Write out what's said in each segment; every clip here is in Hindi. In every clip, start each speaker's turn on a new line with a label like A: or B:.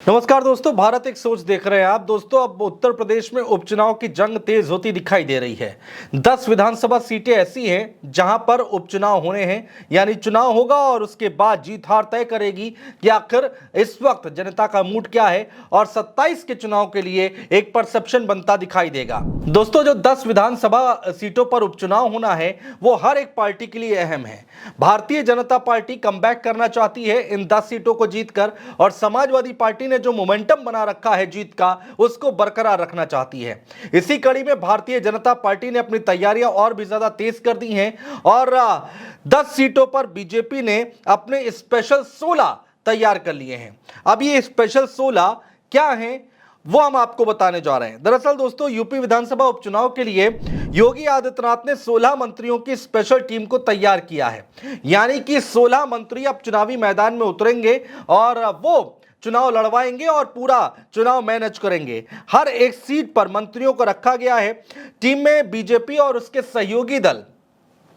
A: नमस्कार दोस्तों, भारत एक सोच देख रहे हैं आप। दोस्तों, अब उत्तर प्रदेश में उपचुनाव की जंग तेज होती दिखाई दे रही है। 10 विधानसभा सीटें ऐसी हैं जहां पर उपचुनाव होने हैं, यानी चुनाव होगा और उसके बाद जीत हार तय करेगी कि आखिर इस वक्त जनता का मूड क्या है। और 27 के चुनाव के लिए एक परसेप्शन बनता दिखाई देगा। दोस्तों, जो 10 विधानसभा सीटों पर उपचुनाव होना है वो हर एक पार्टी के लिए अहम है। भारतीय जनता पार्टी कमबैक करना चाहती है इन 10 सीटों को जीतकर, और समाजवादी पार्टी ने जो मोमेंटम बना रखा है जीत का, उसको बरकरार रखना चाहती है। इसी कड़ी में भारतीय जनता पार्टी ने अपनी तैयारियां और भी ज्यादा तेज कर दी हैं और 10 सीटों पर बीजेपी ने अपने स्पेशल 16 तैयार कर लिए हैं। अब ये स्पेशल 16 क्या हैं वो हम आपको बताने जा रहे हैं। दरअसल दोस्तों, यूपी विधानसभा उपचुनाव के लिए योगी आदित्यनाथ ने 16 मंत्रियों की स्पेशल टीम को तैयार किया है। यानी कि 16 मंत्री अब चुनावी मैदान में उतरेंगे और वो चुनाव लड़वाएंगे और पूरा चुनाव मैनेज करेंगे। हर एक सीट पर मंत्रियों को रखा गया है। टीम में बीजेपी और उसके सहयोगी दल,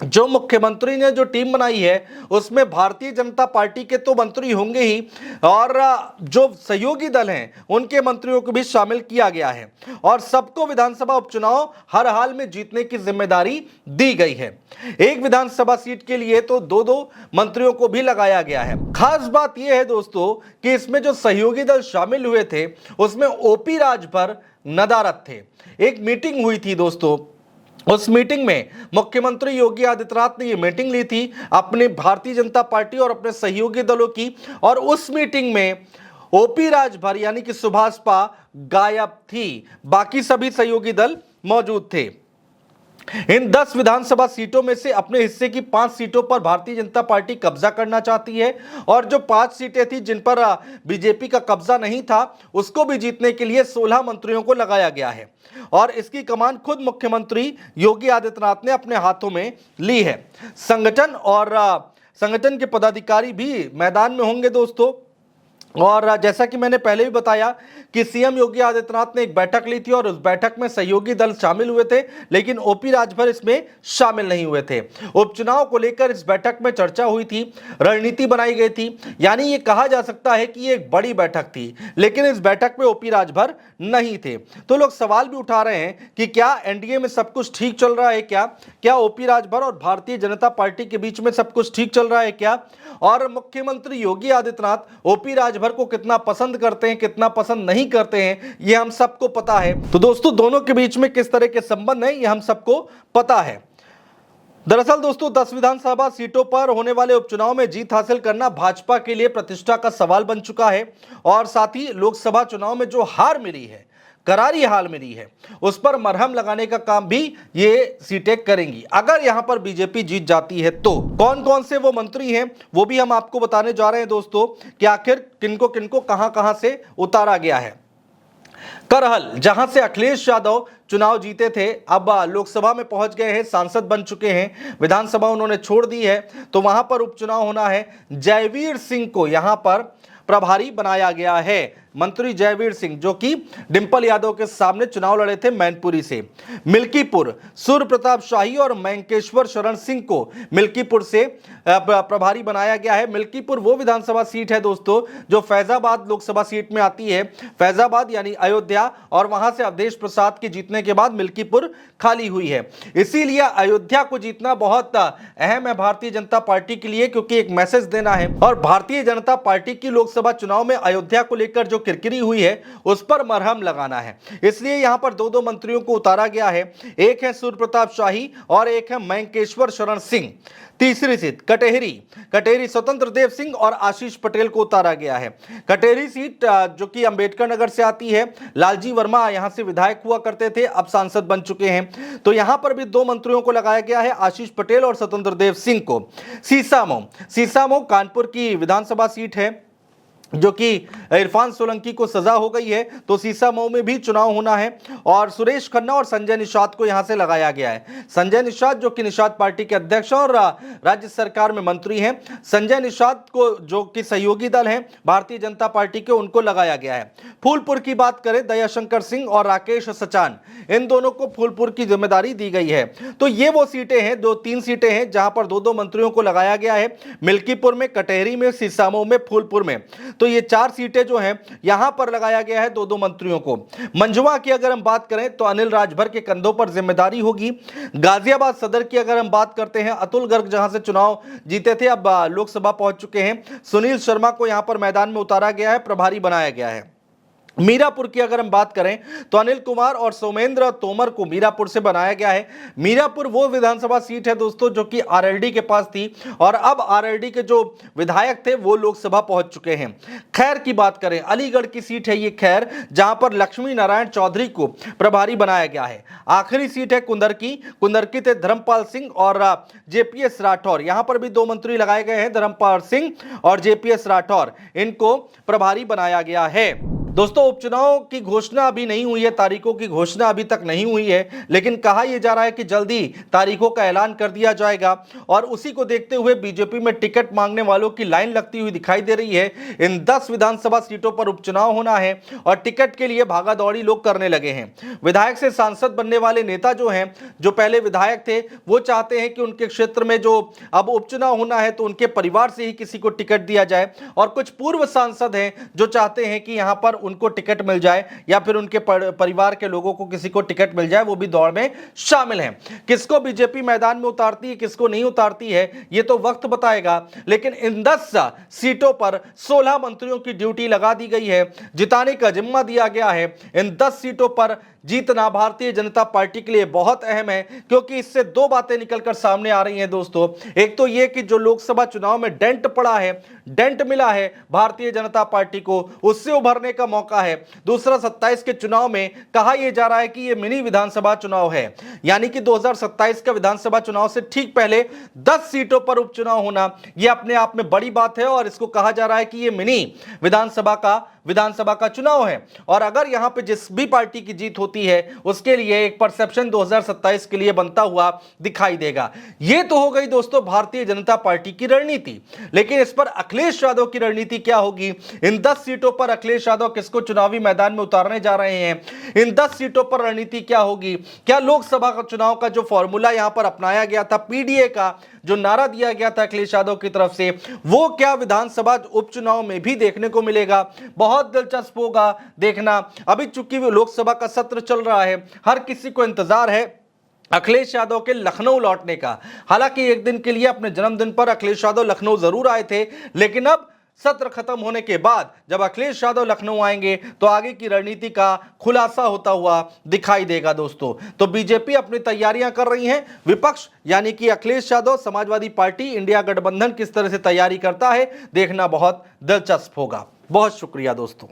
A: जो मुख्यमंत्री ने जो टीम बनाई है उसमें भारतीय जनता पार्टी के तो मंत्री होंगे ही, और जो सहयोगी दल हैं उनके मंत्रियों को भी शामिल किया गया है। और सबको विधानसभा उपचुनाव हर हाल में जीतने की जिम्मेदारी दी गई है। एक विधानसभा सीट के लिए तो दो दो मंत्रियों को भी लगाया गया है। खास बात यह है दोस्तों कि इसमें जो सहयोगी दल शामिल हुए थे उसमें ओपी राजभर नदारद थे। एक मीटिंग हुई थी दोस्तों, उस मीटिंग में मुख्यमंत्री योगी आदित्यनाथ ने ये मीटिंग ली थी अपने भारतीय जनता पार्टी और अपने सहयोगी दलों की, और उस मीटिंग में ओपी राजभर यानी कि सुभाषपा गायब थी। बाकी सभी सहयोगी दल मौजूद थे। इन 10 विधानसभा सीटों में से अपने हिस्से की 5 सीटों पर भारतीय जनता पार्टी कब्जा करना चाहती है, और जो 5 सीटें थी जिन पर बीजेपी का कब्जा नहीं था उसको भी जीतने के लिए 16 मंत्रियों को लगाया गया है। और इसकी कमान खुद मुख्यमंत्री योगी आदित्यनाथ ने अपने हाथों में ली है। संगठन के पदाधिकारी भी मैदान में होंगे दोस्तों। और जैसा कि मैंने पहले भी बताया कि सीएम योगी आदित्यनाथ ने एक बैठक ली थी और उस बैठक में सहयोगी दल शामिल हुए थे, लेकिन ओपी राजभर इसमें शामिल नहीं हुए थे। उपचुनाव को लेकर इस बैठक में चर्चा हुई थी, रणनीति बनाई गई थी। यानी ये कहा जा सकता है कि ये एक बड़ी बैठक थी, लेकिन इस बैठक में ओपी राजभर नहीं थे। तो लोग सवाल भी उठा रहे हैं कि क्या एनडीए में सब कुछ ठीक चल रहा है, क्या ओपी राजभर और भारतीय जनता पार्टी के बीच में सब कुछ ठीक चल रहा है क्या, और मुख्यमंत्री योगी आदित्यनाथ ओपी राजभर को कितना पसंद करते हैं, कितना पसंद नहीं करते हैं, ये हम सबको पता है। तो दोस्तों, दोनों के बीच में किस तरह के संबंध हैं ये हम सबको पता है। दरअसल दोस्तों, 10 विधानसभा सीटों पर होने वाले उपचुनाव में जीत हासिल करना भाजपा के लिए प्रतिष्ठा का सवाल बन चुका है, और साथ ही लोकसभा चुनाव में जो हार मिली है, करारी हार मिली है, उस पर मरहम लगाने का काम भी ये सीटें करेंगी। अगर यहां पर बीजेपी जीत जाती है तो कौन कौन से वो मंत्री हैं वो भी हम आपको बताने जा रहे हैं दोस्तों, कि आखिर किनको किनको कहां कहां से उतारा गया है। करहल, जहां से अखिलेश यादव चुनाव जीते थे, अब लोकसभा में पहुंच गए हैं, सांसद बन चुके हैं, विधानसभा उन्होंने छोड़ दी है, तो वहां पर उपचुनाव होना है। जयवीर सिंह को यहां पर प्रभारी बनाया गया है। मंत्री जयवीर सिंह, जो कि डिंपल यादव के सामने चुनाव लड़े थे मैनपुरी से। मिल्कीपुर, सूर्य प्रताप शाही और मैंकेश्वर शरण सिंह को मिल्कीपुर से प्रभारी बनाया गया है। मिल्कीपुर वो विधानसभा सीट है दोस्तों जो फैजाबाद लोकसभा सीट में आती है। फैजाबाद यानी अयोध्या, और वहां से अवधेश प्रसाद के जीतने के बाद मिल्कीपुर खाली हुई है। इसीलिए अयोध्या को जीतना बहुत अहम है भारतीय जनता पार्टी के लिए, क्योंकि एक मैसेज देना है। और भारतीय जनता पार्टी की लोकसभा चुनाव में अयोध्या को लेकर जो किरकिरी हुई है उस पर मरहम लगाना है। इसलिए यहां पर दो दो मंत्रियों को उतारा गया है। एक है सूर्य प्रताप शाही और एक है मैंकेश्वर शरण सिंह। तीसरी सीट कटेहरी स्वतंत्र देव सिंह और आशीष पटेल को उतारा गया है। कटेहरी सीट जो कि अंबेडकर नगर से आती है, लालजी वर्मा यहां से विधायक हुआ करते थे, अब सांसद बन चुके हैं। तो यहां पर भी दो मंत्रियों को लगाया गया है, आशीष पटेल और स्वतंत्र देव सिंह को। सीसामो कानपुर की विधानसभा सीट है, जो कि इरफान सोलंकी को सजा हो गई है, तो सीसामऊ में भी चुनाव होना है। और सुरेश खन्ना और संजय निषाद को यहां से लगाया गया है। संजय निषाद जो कि निषाद पार्टी के अध्यक्ष और राज्य सरकार में मंत्री हैं। संजय निषाद को जो कि सहयोगी दल हैं भारतीय जनता पार्टी के, उनको लगाया गया है। फूलपुर की बात करें, दयाशंकर सिंह और राकेश सचान, इन दोनों को फूलपुर की जिम्मेदारी दी गई है। तो ये वो सीटें हैं, 2-3 सीटें हैं जहां पर दो दो मंत्रियों को लगाया गया है, मिल्कीपुर में, कटेहरी में, सीसामऊ में, फूलपुर में। तो ये 4 सीटें जो हैं यहां पर लगाया गया है दो दो मंत्रियों को। मंझवा की अगर हम बात करें तो अनिल राजभर के कंधों पर जिम्मेदारी होगी। गाजियाबाद सदर की अगर हम बात करते हैं, अतुल गर्ग जहां से चुनाव जीते थे, अब लोकसभा पहुंच चुके हैं, सुनील शर्मा को यहां पर मैदान में उतारा गया है, प्रभारी बनाया गया है। मीरापुर की अगर हम बात करें तो अनिल कुमार और सोमेंद्र तोमर को मीरापुर से बनाया गया है। मीरापुर वो विधानसभा सीट है दोस्तों जो कि आरएलडी के पास थी और अब आरएलडी के जो विधायक थे वो लोकसभा पहुंच चुके हैं। खैर की बात करें, अलीगढ़ की सीट है ये खैर, जहां पर लक्ष्मी नारायण चौधरी को प्रभारी बनाया गया है। आखिरी सीट है कुंदरकी थे धर्मपाल सिंह और जेपीएस राठौर, यहां पर भी दो मंत्री लगाए गए हैं, धर्मपाल सिंह और जेपीएस राठौर, इनको प्रभारी बनाया गया है। दोस्तों उपचुनाव की घोषणा अभी नहीं हुई है, तारीखों की घोषणा अभी तक नहीं हुई है, लेकिन कहा यह जा रहा है कि जल्दी तारीखों का ऐलान कर दिया जाएगा और उसी को देखते हुए बीजेपी में टिकट मांगने वालों की लाइन लगती हुई दिखाई दे रही है। इन 10 विधानसभा सीटों पर उपचुनाव होना है और टिकट के लिए भागादौड़ी लोग करने लगे हैं। विधायक से सांसद बनने वाले नेता जो हैं, जो पहले विधायक थे, वो चाहते हैं कि उनके क्षेत्र में जो अब उपचुनाव होना है तो उनके परिवार से ही किसी को टिकट दिया जाए, और कुछ पूर्व सांसद हैं जो चाहते हैं कि यहां पर उनको टिकट मिल जाए या फिर उनके परिवार के लोगों को किसी को टिकट मिल जाए, वो भी दौड़ में शामिल हैं। किसको बीजेपी मैदान में उतारती है, किसको नहीं उतारती है, ये तो वक्त बताएगा, लेकिन इन 10 सीटों पर 16 मंत्रियों की ड्यूटी लगा दी गई है, जिताने का जिम्मा दिया गया है। इन 10 सीटों पर जीतना भारतीय जनता पार्टी के लिए बहुत अहम है, क्योंकि इससे दो बातें निकलकर सामने आ रही हैं दोस्तों। एक तो यह कि जो लोकसभा चुनाव में डेंट पड़ा है, डेंट मिला है भारतीय जनता पार्टी को, उससे उभरने का मौका है। दूसरा, 27 के चुनाव में कहा यह जा रहा है कि यह मिनी विधानसभा चुनाव है, यानी कि 2027 का विधानसभा चुनाव से ठीक पहले 10 सीटों पर उपचुनाव होना यह अपने आप में बड़ी बात है और इसको कहा जा रहा है कि यह मिनी विधानसभा का चुनाव है। और अगर यहां पे जिस भी पार्टी की जीत होती है उसके लिए एक परसेप्शन 2027 के लिए बनता हुआ दिखाई देगा। यह तो हो गई दोस्तों भारतीय जनता पार्टी की रणनीति, लेकिन इस पर अखिलेश यादव की रणनीति क्या होगी? इन 10 सीटों पर अखिलेश यादव किसको चुनावी मैदान में उतारने जा रहे हैं? इन 10 सीटों पर रणनीति क्या होगी? क्या लोकसभा का चुनाव का जो फॉर्मूला यहां पर अपनाया गया था, पीडीए का जो नारा दिया गया था अखिलेश यादव की तरफ से, वो क्या विधानसभा उपचुनाव में भी देखने को मिलेगा? बहुत दिलचस्प होगा देखना। अभी चूंकि लोकसभा का सत्र चल रहा है, हर किसी को इंतजार है अखिलेश यादव के लखनऊ लौटने का। हालांकि एक दिन के लिए अपने जन्मदिन पर अखिलेश यादव लखनऊ जरूर आए थे, लेकिन अब सत्र खत्म होने के बाद जब अखिलेश यादव लखनऊ आएंगे तो आगे की रणनीति का खुलासा होता हुआ दिखाई देगा दोस्तों। तो बीजेपी अपनी तैयारियां कर रही है, विपक्ष यानी कि अखिलेश यादव, समाजवादी पार्टी, इंडिया गठबंधन किस तरह से तैयारी करता है, देखना बहुत दिलचस्प होगा। बहुत शुक्रिया दोस्तों।